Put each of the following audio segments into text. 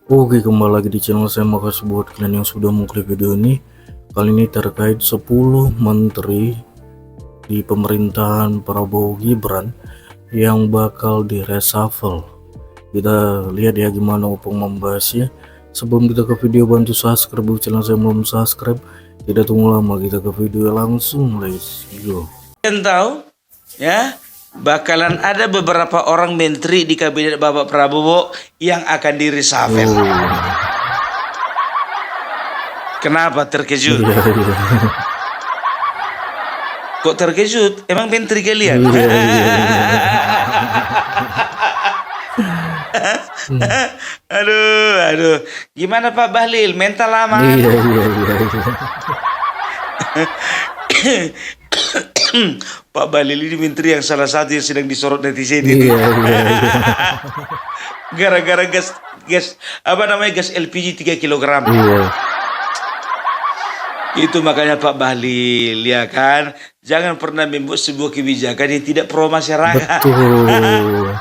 Oke, kembali lagi di channel saya. Makasih buat kalian yang sudah mengklik video ini. Kali ini terkait 10 menteri di pemerintahan Prabowo Gibran yang bakal di reshuffle. Kita lihat ya gimana Opung membahasnya. Sebelum kita ke video, bantu subscribe buat channel saya belum subscribe. Tidak tunggu lama, kita ke video langsung. Let's go. Kalian tahu ya, bakalan ada beberapa orang menteri di kabinet Bapak Prabowo yang akan di reshuffle. Kenapa terkejut? Kok terkejut? Emang menteri kalian? Aduh. Gimana Pak Bahlil? Mental lama? Pak Bahlil ini menteri yang salah satu yang sedang disorot netizen ini. Gara-gara gas LPG 3 kg. Itu makanya Pak Bahlil, ya kan, jangan pernah membuat sebuah kebijakan yang tidak pro masyarakat. Betul.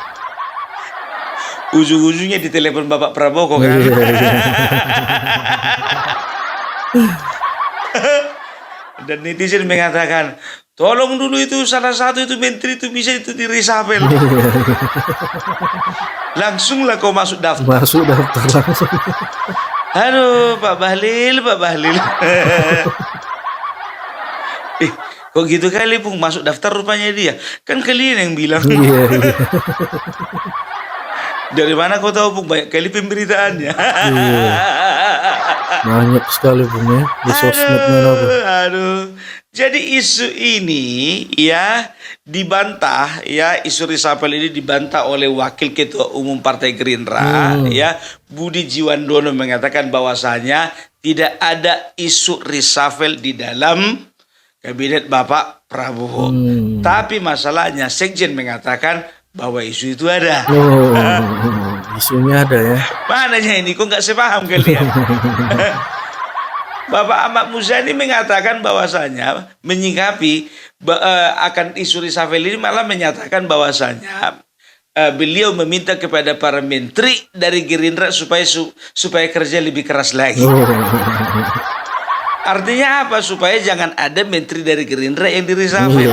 Ujung-ujungnya ditelepon Bapak Prabowo kan. Dan netizen mengatakan, tolong dulu itu salah satu itu menteri itu bisa itu di reshuffle. Langsunglah kau masuk daftar. Masuk daftar langsung. Aduh, Pak Bahlil. Kok gitu kali Pung masuk daftar rupanya dia. Kan kalian yang bilang. Dari mana kau tahu Pung? Banyak kali pemberitaannya. Banyak sekali Bung ya di sosmed. Aduh. Jadi isu ini ya dibantah ya, isu reshuffle ini dibantah oleh Wakil Ketua Umum Partai Gerindra ya, Budi Jiwandono mengatakan bahwasanya tidak ada isu reshuffle di dalam kabinet Bapak Prabowo. Tapi masalahnya Sekjen mengatakan bahwa isu itu ada. Isunya ada ya. Mananya ini kok nggak sepaham kalian? Bapak Ahmad Muzani mengatakan bahwasanya menyikapi akan isu reshuffle ini, malah menyatakan bahwasanya beliau meminta kepada para menteri dari Gerindra supaya kerja lebih keras lagi. Artinya apa? Supaya jangan ada menteri dari Gerindra yang di reshuffle.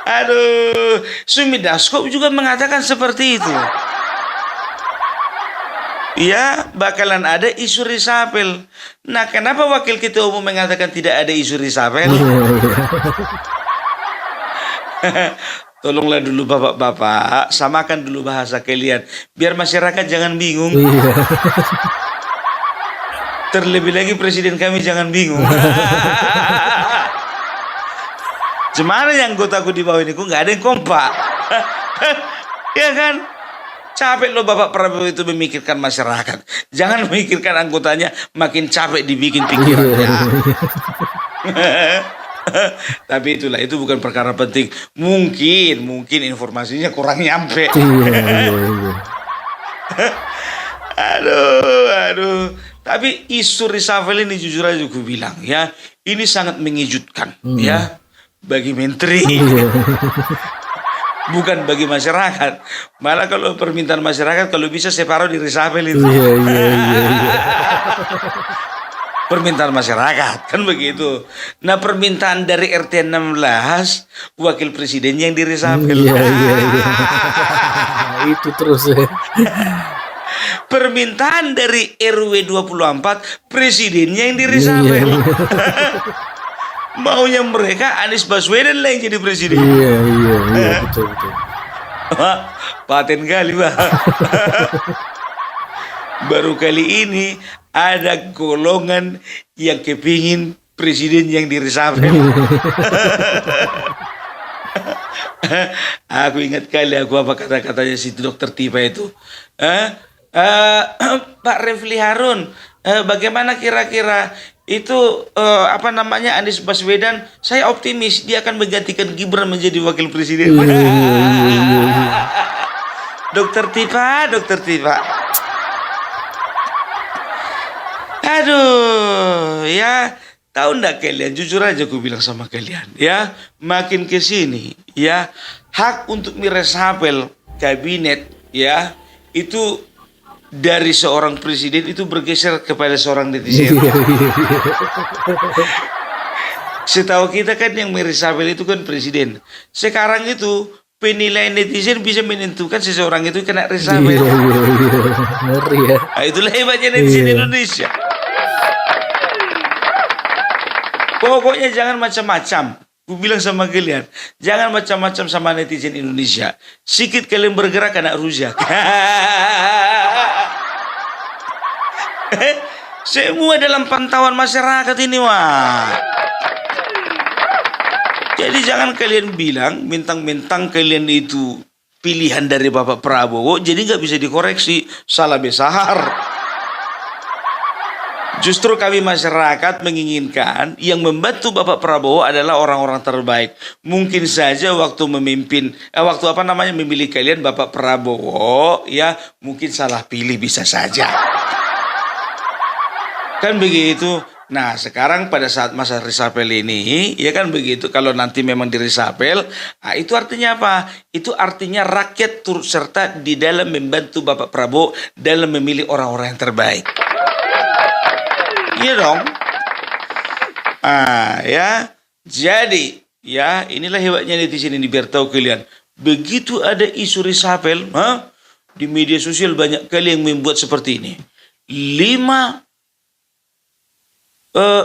Aduh, Sumi Dasko juga mengatakan seperti itu. Ya, bakalan ada isu reshuffle. Nah, kenapa Wakil Ketua Umum mengatakan tidak ada isu reshuffle? Tolonglah dulu bapak-bapak, samakan dulu bahasa kalian, biar masyarakat jangan bingung. Terlebih lagi presiden kami jangan bingung. Gimana yang gue takut di bawah ini, kok nggak ada yang kompak? Ya kan? Capek loh Bapak Prabowo itu memikirkan masyarakat. Jangan memikirkan anggotanya, makin capek dibikin pikirannya. Tapi itulah, itu bukan perkara penting. Mungkin informasinya kurang nyampe. Aduh. Tapi isu reshuffle ini jujur aja gue bilang ya, ini sangat mengejutkan ya bagi menteri. Bukan bagi masyarakat. Malah kalau permintaan masyarakat, kalau bisa separuh di reshuffle itu. Permintaan masyarakat kan begitu. Nah, permintaan dari RT 16 wakil presidennya yang di reshuffle. Itu terus ya. Permintaan dari RW 24 presidennya yang di reshuffle. Maunya mereka Anies Baswedan lah yang jadi presiden. Iya, betul. Paten kali Pak. Baru kali ini ada golongan yang kepingin presiden yang di reshuffle. Aku ingat kali apa kata-katanya si Dokter Tipa itu. Pak Refli Harun, bagaimana kira-kira itu Anies Baswedan? Saya optimis dia akan menggantikan Gibran menjadi wakil presiden. Dokter Tipa. Aduh, ya, tahu ndak kalian? Jujur aja aku bilang sama kalian, ya, makin ke sini, ya, hak untuk mereshuffle kabinet, ya, itu dari seorang presiden itu bergeser kepada seorang netizen. Iya, iya, iya. Setahu kita kan yang meresapel itu kan presiden. Sekarang itu penilaian netizen bisa menentukan seseorang itu kena resapel. Iya, iya, iya. Ngeri ya. Nah, itulah hebatnya netizen Iya. Indonesia. Pokoknya jangan macam-macam. Ku bilang sama kalian, jangan macam-macam sama netizen Indonesia. Sikit kalian bergerak kena rujak. Semua dalam pantauan masyarakat ini, wah. Jadi jangan kalian bilang mentang-mentang kalian itu pilihan dari Bapak Prabowo, jadi nggak bisa dikoreksi, salah besar. Justru kami masyarakat menginginkan yang membantu Bapak Prabowo adalah orang-orang terbaik. Mungkin saja waktu memilih kalian Bapak Prabowo, ya mungkin salah pilih bisa saja. Kan begitu. Nah, sekarang pada saat masa resapel ini, ya kan begitu. Kalau nanti memang diresapel, itu artinya apa? Itu artinya rakyat turut serta di dalam membantu Bapak Prabowo dalam memilih orang-orang yang terbaik. Iya dong. Ya. Jadi, ya inilah hebatnya netizen ini, biar tahu kalian. Begitu ada isu resapel, di media sosial banyak kali yang membuat seperti ini. 5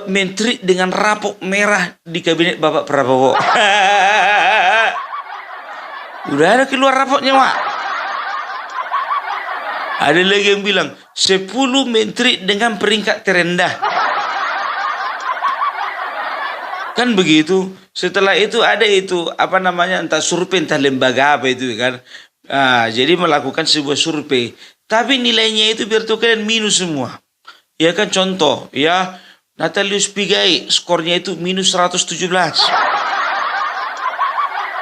menteri dengan rapok merah di kabinet Bapak Prabowo. Udah ada keluar rapoknya, Mak. Ada lagi yang bilang 10 menteri dengan peringkat terendah. Kan begitu. Setelah itu ada itu entah survei entah lembaga apa itu kan. Jadi melakukan sebuah survei. Tapi nilainya itu biar tuh kalian minus semua. Ya kan, contoh ya, Natalius Pigai skornya itu minus 117.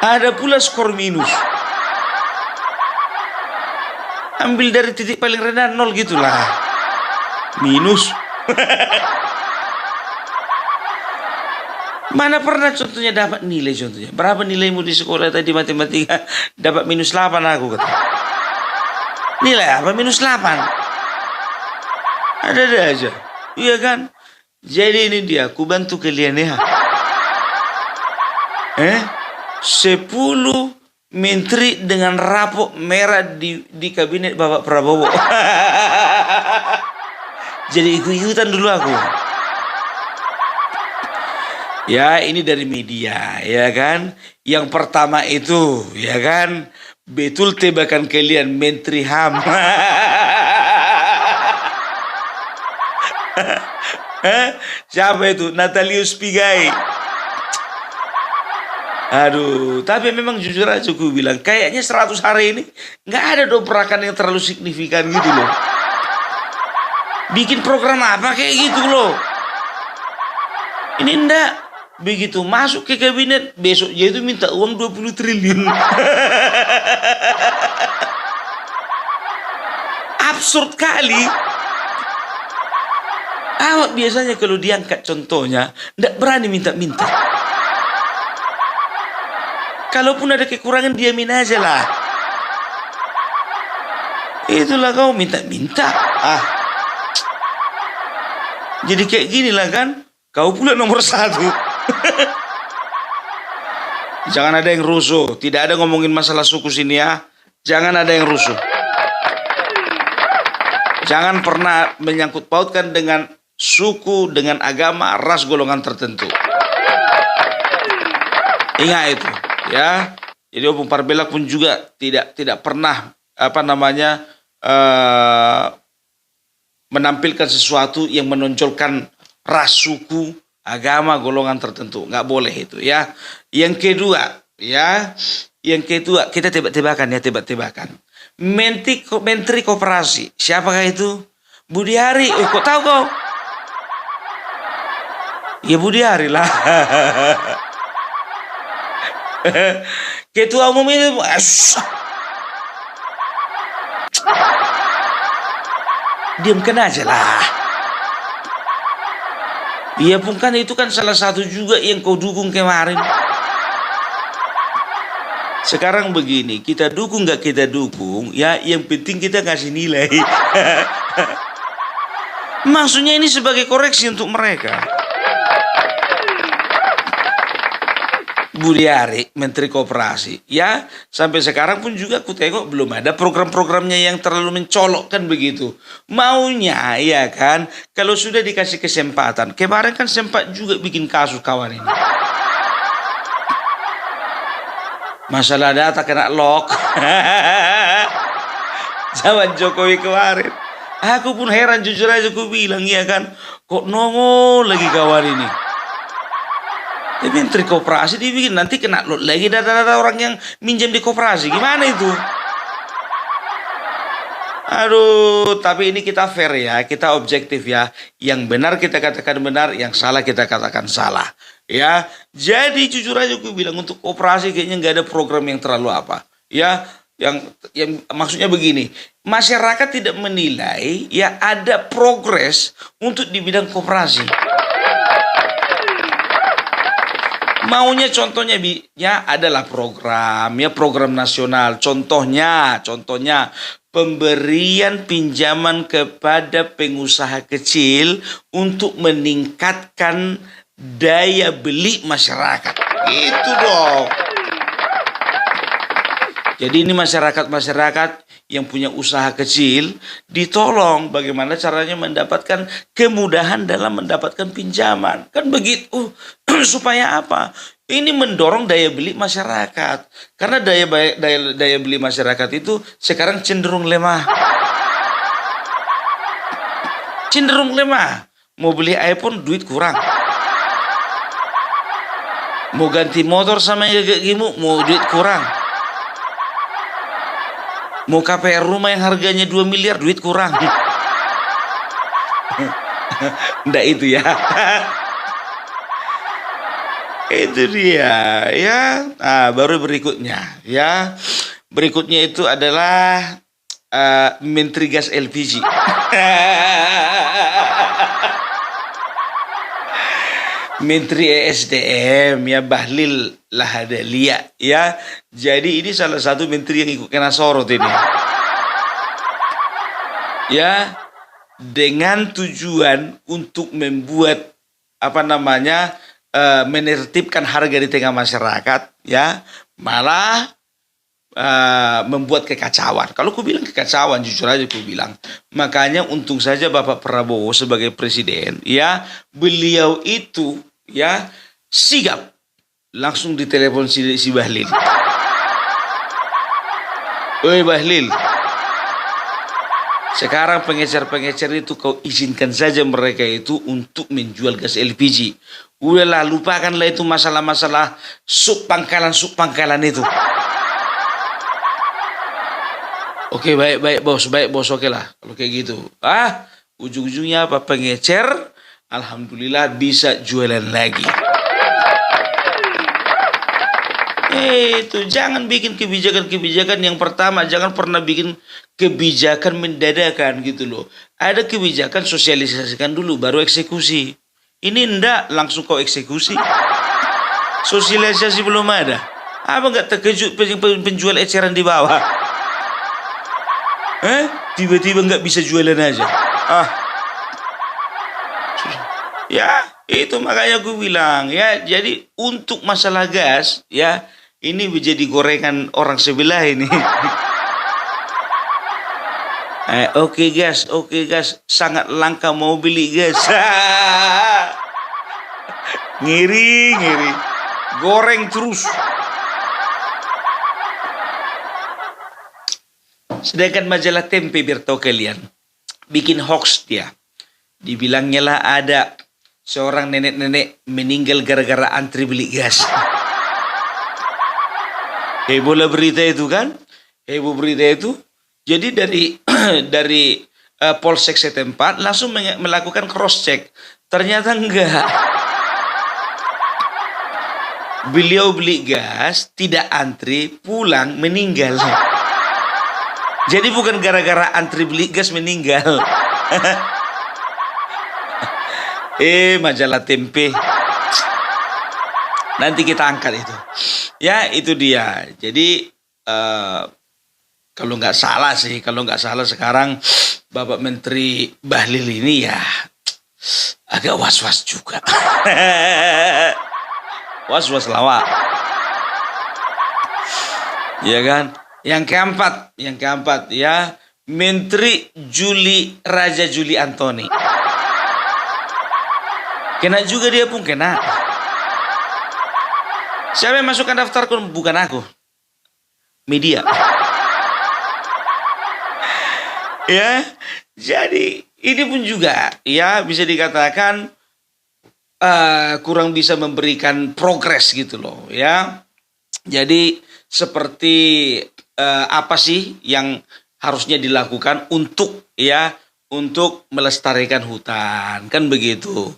Ada pula skor minus. Ambil dari titik paling rendah 0 gitulah. Minus. Mana pernah contohnya dapat nilai contohnya. Berapa nilaimu di sekolah tadi matematika? Dapat minus 8 aku kata. Nilai apa minus 8? Ada aja. Iya kan? Jadi ini dia, aku bantu kalian ya. 10 menteri dengan rapok merah di kabinet Bapak Prabowo. Jadi ikut-ikutan dulu aku. Ya, ini dari media, ya kan. Yang pertama itu, ya kan, betul tebakan kalian Menteri HAM. Siapa itu? Natalius Pigai. Aduh, tapi memang jujur aja gue bilang, kayaknya 100 hari ini nggak ada dobrakan yang terlalu signifikan gitu loh. Bikin program apa kayak gitu loh. Ini enggak. Begitu masuk ke kabinet, besok dia itu minta uang 20 triliun. Absurd kali. Awak biasanya kalau diangkat contohnya, enggak berani minta-minta. Kalaupun ada kekurangan, diamin aja lah. Itulah kau minta-minta. Jadi kayak gini lah kan. Kau pula nomor 1. Jangan ada yang rusuh. Tidak ada ngomongin masalah suku sini ya. Jangan ada yang rusuh. Jangan pernah menyangkut pautkan dengan suku, dengan agama, ras, golongan tertentu. Ingat itu. Ya, jadi Opung Parbela pun juga tidak pernah menampilkan sesuatu yang menonjolkan ras, suku, agama, golongan tertentu. Nggak boleh itu ya. Yang kedua kita tebak-tebakan. Menteri Koperasi, siapakah itu? Budi Ari. Kok tahu kau? Ya Budi Ari lah. Ketua umum itu diamkan aja lah. Iya pun kan itu kan salah satu juga yang kau dukung kemarin. Sekarang begini, kita dukung nggak kita dukung, ya yang penting kita kasih nilai. Maksudnya ini sebagai koreksi untuk mereka. Budi Ari, Menteri Koperasi, ya sampai sekarang pun juga aku tengok belum ada program-programnya yang terlalu mencolok kan begitu. Maunya ya kan, kalau sudah dikasih kesempatan, kemarin kan sempat juga bikin kasus kawan ini. Masalah data kena lock. Zaman Jokowi kemarin. Aku pun heran jujur aja aku bilang ya kan, kok nongol lagi kawan ini. Tapi Menteri Koperasi dibikin nanti kena load lagi data-data orang yang minjem di koperasi. Gimana itu? Aduh, tapi ini kita fair ya, kita objektif ya. Yang benar kita katakan benar, yang salah kita katakan salah. Ya, jadi jujur aja aku bilang untuk koperasi kayaknya nggak ada program yang terlalu apa. Ya, yang maksudnya begini, masyarakat tidak menilai ya ada progres untuk di bidang koperasi. Maunya contohnya ya adalah program nasional. Contohnya pemberian pinjaman kepada pengusaha kecil untuk meningkatkan daya beli masyarakat. Itu dong. Jadi ini masyarakat yang punya usaha kecil ditolong bagaimana caranya mendapatkan kemudahan dalam mendapatkan pinjaman. Kan begitu. Supaya apa? Ini mendorong daya beli masyarakat. Karena daya beli masyarakat itu sekarang cenderung lemah. Cenderung lemah. Mau beli iPhone duit kurang. Mau ganti motor sama yang gigimu mau duit kurang. Mau KPR rumah yang harganya 2 miliar duit kurang. Nggak itu ya. Itu dia ya. Nah, baru berikutnya ya. Berikutnya itu adalah Menteri Gas LPG. Menteri ESDM ya Bahlil Lahadalia ya. Jadi ini salah satu menteri yang ikut kena sorot ini. Ya, dengan tujuan untuk membuat menertibkan harga di tengah masyarakat ya, malah membuat kekacauan. Kalau aku bilang kekacauan, jujur aja aku bilang. Makanya untung saja Bapak Prabowo sebagai presiden, ya, beliau itu ya sigap langsung ditelepon si Bahlil. Oi Bahlil, sekarang pengecer-pengecer itu kau izinkan saja mereka itu untuk menjual gas LPG. Udahlah, lupakanlah itu masalah-masalah sub pangkalan itu. Oke, baik bos, oke lah kalau kayak gitu. Ujung-ujungnya apa, pengecer, alhamdulillah bisa jualan lagi. Itu jangan bikin kebijakan yang pertama, jangan pernah bikin kebijakan mendadakan gitu loh. Ada kebijakan sosialisasikan dulu baru eksekusi. Ini ndak langsung kau eksekusi. Sosialisasi belum ada. Apa nggak terkejut penjual eceran di bawah? Tiba-tiba nggak bisa jualan aja. Ya, itu makanya aku bilang ya. Jadi untuk masalah gas ya, ini menjadi gorengan orang sebelah ini. Oke gas, sangat langka mau beli gas. Ngiri, goreng terus. Sedangkan majalah Tempe, biar tahu kalian, bikin hoax dia. Dibilangnya lah ada seorang nenek-nenek meninggal gara-gara antri beli gas. Heboh lah berita itu kan? Heboh berita itu. Jadi dari polsek setempat langsung melakukan cross check. Ternyata enggak. Beliau beli gas, tidak antri, pulang meninggal. Jadi bukan gara-gara antri beli gas meninggal. Majalah Tempe. Nanti kita angkat itu. Ya itu dia. Jadi kalau nggak salah sih, kalau nggak salah sekarang Bapak Menteri Bahlil ini ya agak was-was juga. Was-was lawak. Ya kan? Yang keempat ya, Menteri Raja Juli Antoni. Kena juga dia pun kena. Siapa yang masukkan daftar bukan aku. Media. Ya, jadi ini pun juga ya bisa dikatakan kurang bisa memberikan progres gitu loh ya. Jadi seperti apa sih yang harusnya dilakukan untuk melestarikan hutan kan begitu.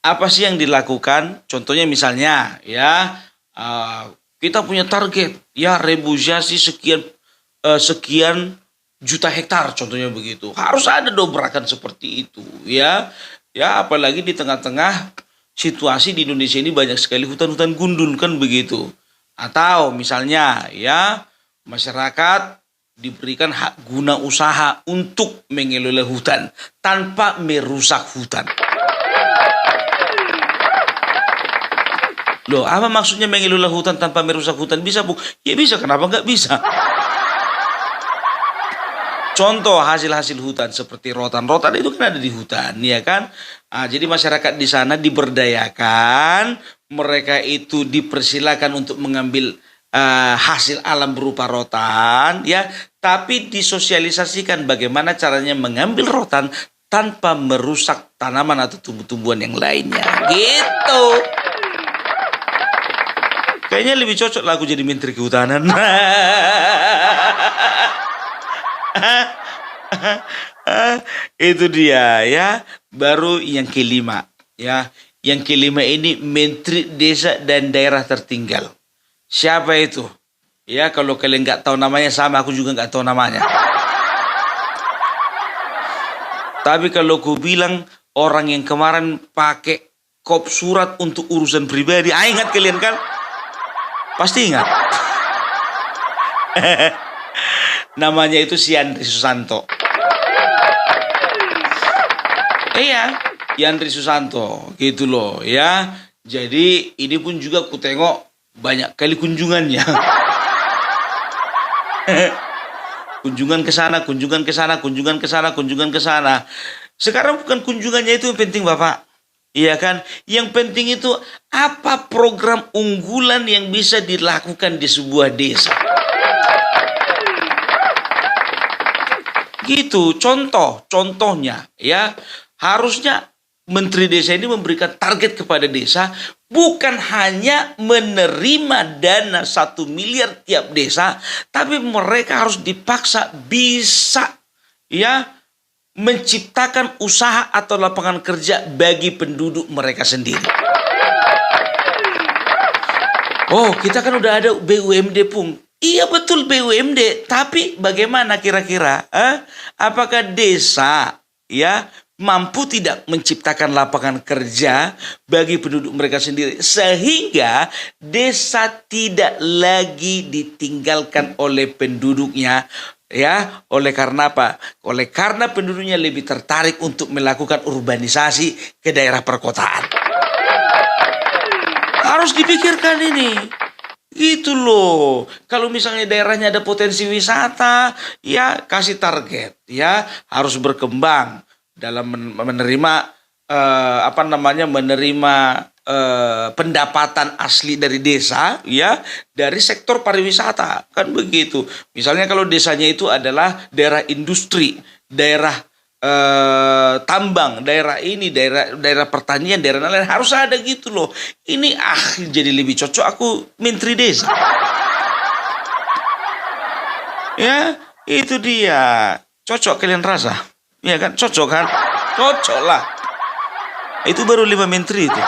Apa sih yang dilakukan? Contohnya misalnya ya kita punya target ya reboisasi sekian juta hektar contohnya begitu. Harus ada dobrakan seperti itu ya. Ya apalagi di tengah-tengah situasi di Indonesia ini banyak sekali hutan-hutan gundul kan begitu. Atau misalnya ya masyarakat diberikan hak guna usaha untuk mengelola hutan tanpa merusak hutan. Loh, apa maksudnya mengelola hutan tanpa merusak hutan? Bisa, Bu? Ya bisa, kenapa nggak bisa? Contoh hasil-hasil hutan seperti rotan-rotan itu kan ada di hutan, ya kan? Jadi masyarakat di sana diberdayakan, mereka itu dipersilakan untuk mengambil hasil alam berupa rotan, ya. Tapi disosialisasikan bagaimana caranya mengambil rotan tanpa merusak tanaman atau tumbuh-tumbuhan yang lainnya, gitu. Kayaknya lebih cocok lah aku jadi menteri kehutanan. Itu dia ya. Baru yang kelima ya. Yang kelima ini Menteri Desa dan Daerah Tertinggal. Siapa itu? Ya kalau kalian nggak tahu namanya sama aku juga nggak tahu namanya. Tapi kalau aku bilang orang yang kemarin pakai kop surat untuk urusan pribadi, ingat kalian kan? Pasti ingat. Namanya itu Yandri Susanto. Iya, Yandri Susanto, gitu loh ya. Jadi ini pun juga ku tengok banyak kali kunjungannya. Kunjungan ke sana, kunjungan ke sana, kunjungan ke sana, kunjungan ke sana. Sekarang bukan kunjungannya itu yang penting, Bapak. Iya kan? Yang penting itu apa program unggulan yang bisa dilakukan di sebuah desa. Gitu, contohnya ya. Harusnya Menteri Desa ini memberikan target kepada desa, bukan hanya menerima dana 1 miliar tiap desa, tapi mereka harus dipaksa bisa ya menciptakan usaha atau lapangan kerja bagi penduduk mereka sendiri. Oh, kita kan udah ada BUMD pun. Iya betul BUMD, tapi bagaimana kira-kira? Apakah desa ya mampu tidak menciptakan lapangan kerja bagi penduduk mereka sendiri sehingga desa tidak lagi ditinggalkan oleh penduduknya ya? Oleh karena apa? Oleh karena penduduknya lebih tertarik untuk melakukan urbanisasi ke daerah perkotaan. Harus dipikirkan ini. Itu loh. Kalau misalnya daerahnya ada potensi wisata, ya kasih target, ya harus berkembang dalam menerima menerima pendapatan asli dari desa, ya dari sektor pariwisata, kan begitu. Misalnya kalau desanya itu adalah daerah industri, daerah tambang, daerah ini, daerah pertanian, daerah lain harus ada gitu loh. Ini jadi lebih cocok aku menteri desa. Ya, itu dia. Cocok kalian rasa? Ya kan, cocok kan? Cocok lah. Itu baru 5 menteri itu.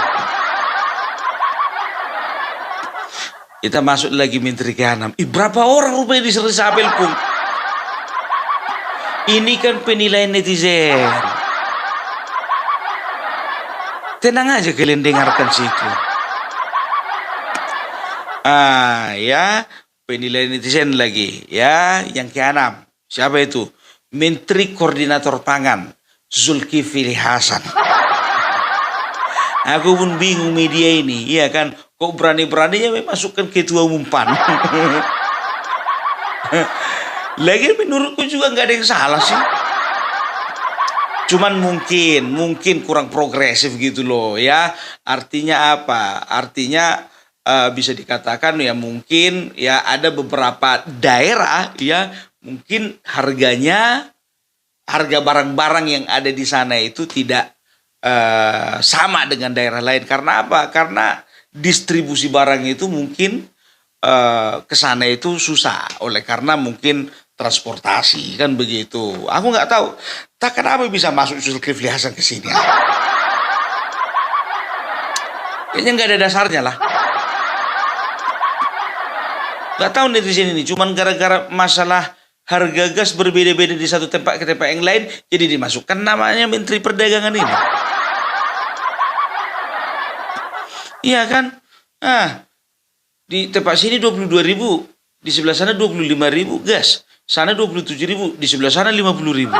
Kita masuk lagi menteri ke-6. Berapa orang rupanya di Resapel pun? Ini kan penilaian netizen. Tenang aja kalian dengarkan situ. Ya, penilaian netizen lagi. Ya, yang keenam. Siapa itu? Menteri Koordinator Pangan, Zulkifli Hasan. Aku pun bingung media ini, iya kan? Kok berani-beraninya memasukkan ketua umum PAN? Lagi menurutku juga nggak ada yang salah sih. Cuman mungkin kurang progresif gitu loh ya. Artinya apa? Artinya bisa dikatakan ya mungkin ya ada beberapa daerah ya mungkin harga barang-barang yang ada di sana itu tidak sama dengan daerah lain. Karena apa? Karena distribusi barang itu mungkin ke sana itu susah oleh karena mungkin transportasi kan begitu. Aku nggak tahu. Tak kenapa bisa masuk Zulkifli Hasan ke sini. Kayaknya nggak ada dasarnya lah. Nggak tahu netizen ini. Cuman gara-gara masalah harga gas berbeda-beda di satu tempat ke tempat yang lain, jadi dimasukkan namanya Menteri Perdagangan ini. Iya kan? Di tempat sini 22.000, di sebelah sana 25.000 gas, sana 27.000, di sebelah sana 50.000.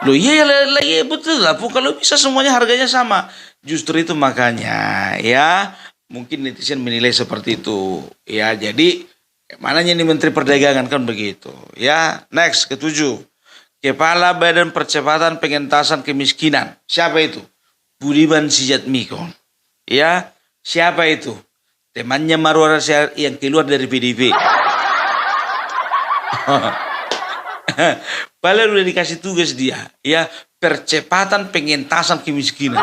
Loh iya ya betul lah, kalau bisa semuanya harganya sama. Justru itu makanya ya mungkin netizen menilai seperti itu. Ya jadi mananya ini Menteri Perdagangan kan begitu. Ya next ketujuh. Kepala Badan Percepatan Pengentasan Kemiskinan. Siapa itu? Budiman Sujatmiko. Ya, siapa itu? Temannya Marwar Sirait yang keluar dari PDIP. Padahal udah dikasih tugas dia, ya percepatan pengentasan kemiskinan.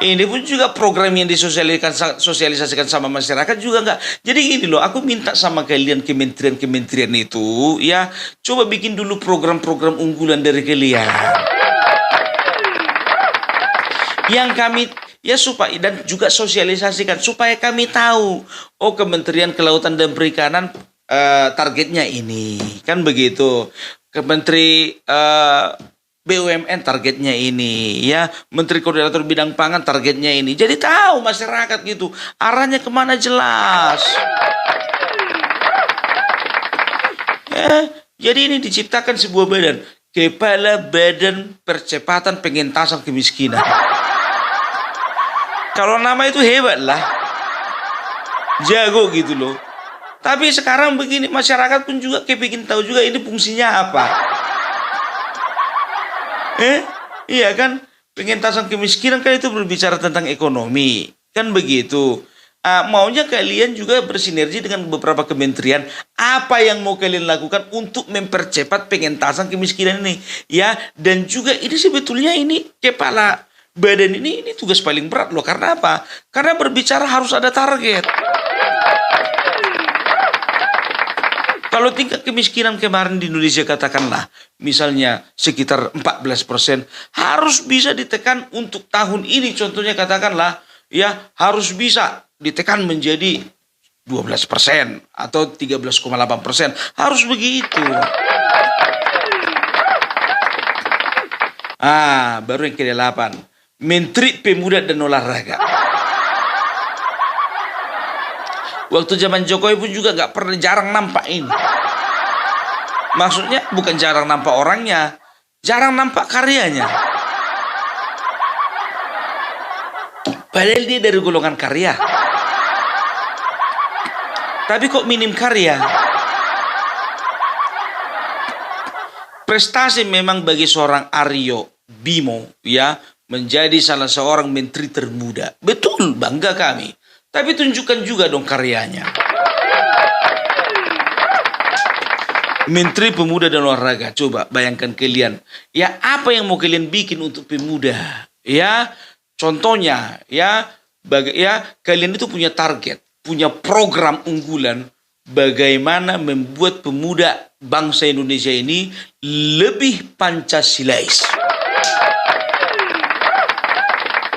Ini pun juga program yang disosialisasikan sama masyarakat juga enggak. Jadi gini loh, aku minta sama kalian kementerian-kementerian itu, ya coba bikin dulu program-program unggulan dari kalian. Yang kami ya supaya dan juga sosialisasikan supaya kami tahu oh Kementerian Kelautan dan Perikanan targetnya ini kan begitu, Kementeri BUMN targetnya ini ya, Menteri Koordinator Bidang Pangan targetnya ini, jadi tahu masyarakat gitu arahnya kemana jelas. Jadi ini diciptakan sebuah badan, Kepala Badan Percepatan Pengentasan Kemiskinan. Kalau nama itu hebat lah, jago gitu loh. Tapi sekarang begini, masyarakat pun juga kepingin tahu juga ini fungsinya apa. Iya kan, pengentasan kemiskinan kan itu berbicara tentang ekonomi, kan begitu. Maunya kalian juga bersinergi dengan beberapa kementerian. Apa yang mau kalian lakukan untuk mempercepat pengentasan kemiskinan ini, ya? Dan juga ini sebetulnya ini kepala badan ini tugas paling berat loh. Karena apa? Karena berbicara harus ada target. Kalau tingkat kemiskinan kemarin di Indonesia katakanlah misalnya sekitar 14%, harus bisa ditekan untuk tahun ini contohnya katakanlah ya harus bisa ditekan menjadi 12% atau 13,8%. Harus begitu. Baru yang ke-8. Menteri Pemuda dan Olahraga. Waktu zaman Jokowi pun juga nggak pernah, jarang nampak ini. Maksudnya bukan jarang nampak orangnya, jarang nampak karyanya. Padahal dia dari golongan karya. Tapi kok minim karya. Prestasi memang bagi seorang Aryo Bimo ya menjadi salah seorang menteri termuda. Betul, bangga kami. Tapi tunjukkan juga dong karyanya. Menteri Pemuda dan Olahraga, coba bayangkan kalian. Ya apa yang mau kalian bikin untuk pemuda? Ya contohnya ya kalian itu punya target, punya program unggulan bagaimana membuat pemuda bangsa Indonesia ini lebih Pancasilais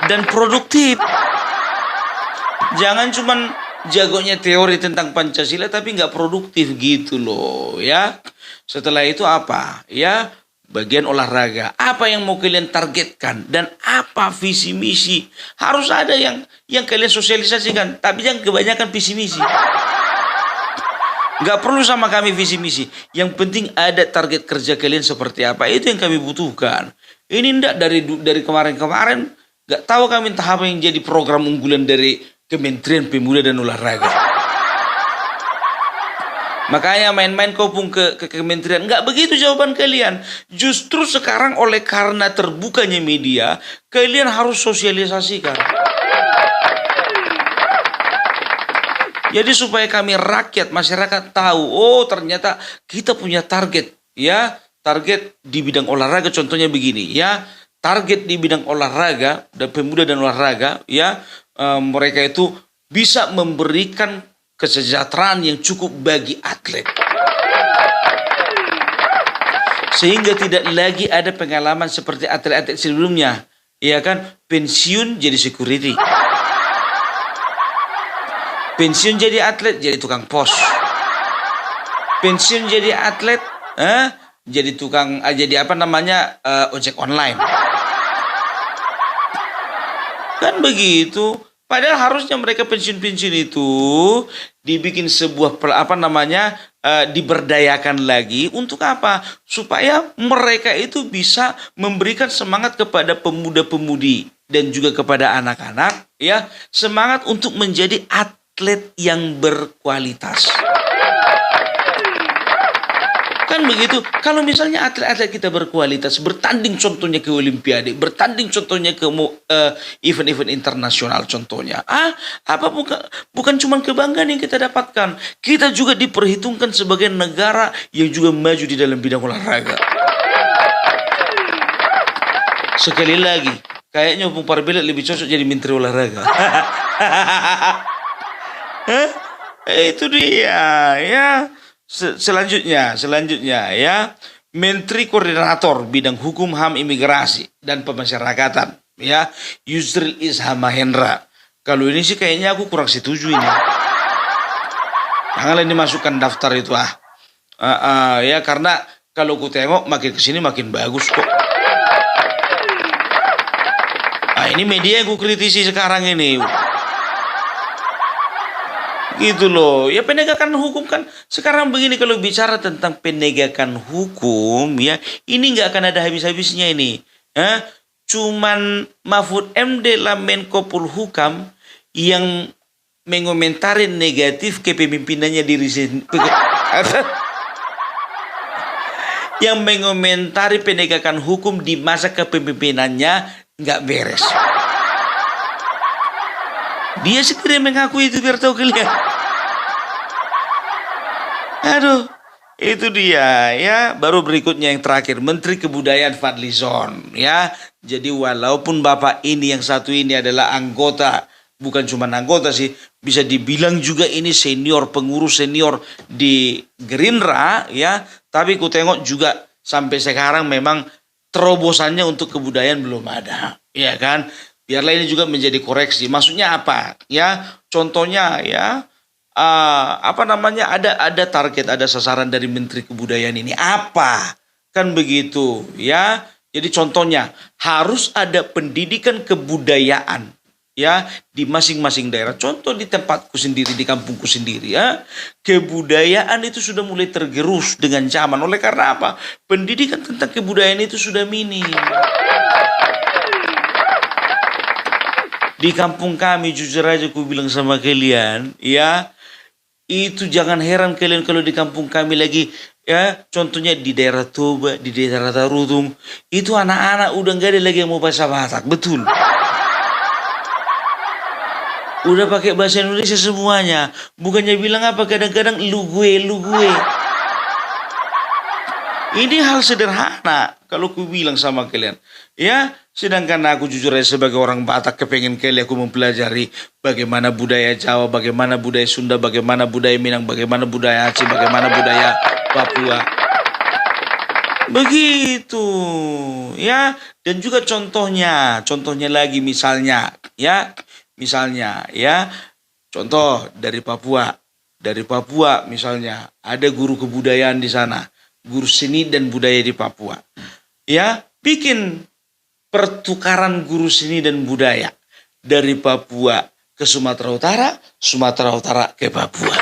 dan produktif. Jangan cuman jagonya teori tentang Pancasila tapi nggak produktif gitu loh ya. Setelah itu apa? Ya bagian olahraga. Apa yang mau kalian targetkan dan apa visi misi? Harus ada yang kalian sosialisasikan, tapi jangan kebanyakan visi misi. Nggak perlu sama kami visi misi. Yang penting ada target kerja kalian seperti apa. Itu yang kami butuhkan. Ini enggak dari kemarin-kemarin. Nggak tahu kami entah apa yang jadi program unggulan dari Kementerian Pemuda dan Olahraga. Makanya main-main kau pun ke kementerian. Nggak begitu jawaban kalian. Justru sekarang karena terbukanya media, kalian harus sosialisasikan. Jadi supaya kami rakyat, masyarakat tahu, oh ternyata kita punya target, ya. Target di bidang olahraga contohnya begini, ya. Target di bidang olahraga dan pemuda dan olahraga, ya. Mereka itu bisa memberikan kesejahteraan yang cukup bagi atlet. Sehingga tidak lagi ada pengalaman seperti atlet-atlet sebelumnya, ya kan, pensiun jadi security. Pensiun jadi atlet, jadi tukang pos. Pensiun jadi atlet, jadi tukang, jadi ojek online. Kan begitu. Padahal harusnya mereka pensiun-pensiun itu dibikin sebuah diberdayakan lagi untuk apa? Supaya mereka itu bisa memberikan semangat kepada pemuda-pemudi dan juga kepada anak-anak, ya, semangat untuk menjadi atlet yang berkualitas. Kan begitu. Kalau misalnya atlet-atlet kita berkualitas, bertanding contohnya ke Olimpiade, bertanding contohnya ke event-event internasional contohnya. Bukan cuma kebanggaan yang kita dapatkan. Kita juga diperhitungkan sebagai negara yang juga maju di dalam bidang olahraga. Sekali lagi, kayaknya Bung Parbelet lebih cocok jadi menteri olahraga. Itu dia, ya. Selanjutnya ya, Menteri Koordinator Bidang Hukum, HAM, Imigrasi dan Pemasyarakatan, ya, Yusril Iza Mahendra. Kalau ini sih kayaknya aku kurang setuju ini. Janganlah dimasukkan daftar itu ya, karena kalau ku tengok makin kesini makin bagus kok. Ini media yang ku kritisi sekarang ini. Gitu loh. Ya, penegakan hukum kan sekarang begini, kalau bicara tentang penegakan hukum, ya, ini nggak akan ada habis-habisnya ini. Cuman Mahfud MD lah Menko Polhukam yang mengomentari negatif kepemimpinannya diri sendiri. Yang mengomentari penegakan hukum di masa kepemimpinannya nggak beres. Dia sendiri mengakui itu, biar tahu kalian. Aduh, itu dia, ya. Baru berikutnya yang terakhir, Menteri Kebudayaan Fadlizon, ya. Jadi walaupun Bapak ini yang satu ini adalah anggota, bukan cuma anggota sih, bisa dibilang juga ini pengurus senior di Gerindra, ya. Tapi ku tengok juga sampai sekarang memang terobosannya untuk kebudayaan belum ada, ya kan. Biarlah ini juga menjadi koreksi. Maksudnya apa? Ya, contohnya ya, ada target, ada sasaran dari Menteri Kebudayaan ini apa? Kan begitu, ya. Jadi contohnya harus ada pendidikan kebudayaan, ya, di masing-masing daerah. Contoh di tempatku sendiri, di kampungku sendiri, ya, kebudayaan itu sudah mulai tergerus dengan zaman. Oleh karena apa? Pendidikan tentang kebudayaan itu sudah minim. Di kampung kami, jujur aja ku bilang sama kalian, ya, itu jangan heran kalian kalau di kampung kami lagi, ya, contohnya di daerah Toba, di daerah Tarutung, itu anak-anak udah gak ada lagi yang mau bahasa Batak, betul. Udah pakai bahasa Indonesia semuanya. Bukannya bilang apa, kadang-kadang lu gue. Ini hal sederhana kalau ku bilang sama kalian, ya. Sedangkan aku jujur aja sebagai orang Batak kepengen kali aku mempelajari bagaimana budaya Jawa, bagaimana budaya Sunda, bagaimana budaya Minang, bagaimana budaya Aceh, bagaimana budaya Papua. Begitu, ya. Dan juga contohnya lagi misalnya, ya, contoh dari Papua. Dari Papua misalnya ada guru kebudayaan di sana, guru seni dan budaya di Papua. ya bikin pertukaran guru seni dan budaya dari Papua ke Sumatera Utara ke Papua.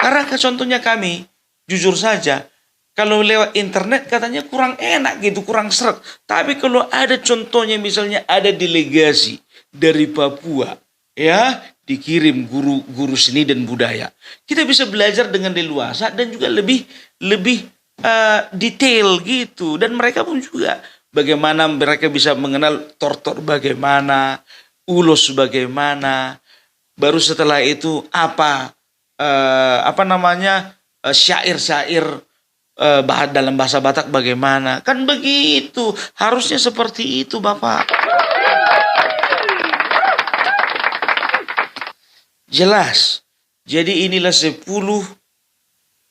Karena contohnya kami, jujur saja, kalau lewat internet katanya kurang enak gitu, kurang seret. Tapi kalau ada contohnya misalnya ada delegasi dari Papua, ya dikirim guru seni dan budaya, kita bisa belajar dengan leluasa dan juga lebih detail gitu. Dan mereka pun juga bagaimana mereka bisa mengenal tortor bagaimana, ulos bagaimana, baru setelah itu syair-syair dalam bahasa Batak bagaimana. Kan begitu, harusnya seperti itu Bapak. Jelas. Jadi inilah 10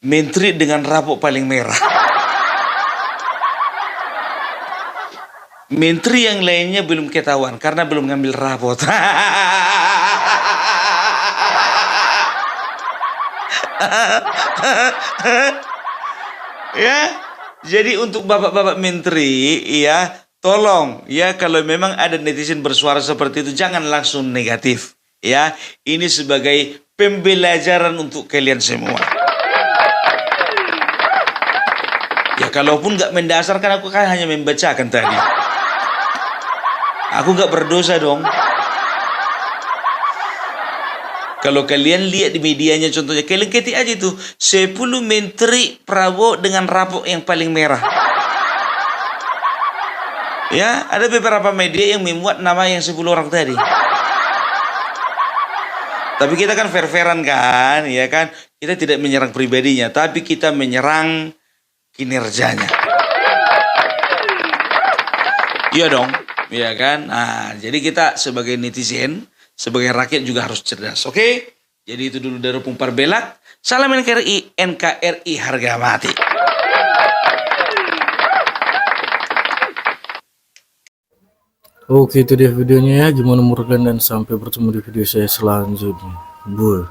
menteri dengan rapot paling merah. Menteri yang lainnya belum ketahuan karena belum ngambil rapot. Ya, jadi untuk bapak-bapak menteri, ya, tolong, ya, kalau memang ada netizen bersuara seperti itu, jangan langsung negatif, ya. Ini sebagai pembelajaran untuk kalian semua. Ya, kalaupun nggak mendasarkan, aku kan hanya membacakan tadi. Aku nggak berdosa dong. Kalau kalian lihat di medianya contohnya, kalian ketik aja itu 10 menteri Prabowo dengan rapot yang paling merah. Ya, ada beberapa media yang memuat nama yang 10 orang tadi. Tapi kita kan fair-fairan kan, ya kan? Kita tidak menyerang pribadinya, tapi kita menyerang kinerjanya. Iya dong, ya kan? Nah, jadi kita sebagai netizen, sebagai rakyat juga harus cerdas, oke? Jadi itu dulu dari Opung Parbelak. Salam NKRI harga mati. Oke, itu dia videonya ya. Gimana menurut kalian, dan sampai bertemu di video saya selanjutnya. Bye.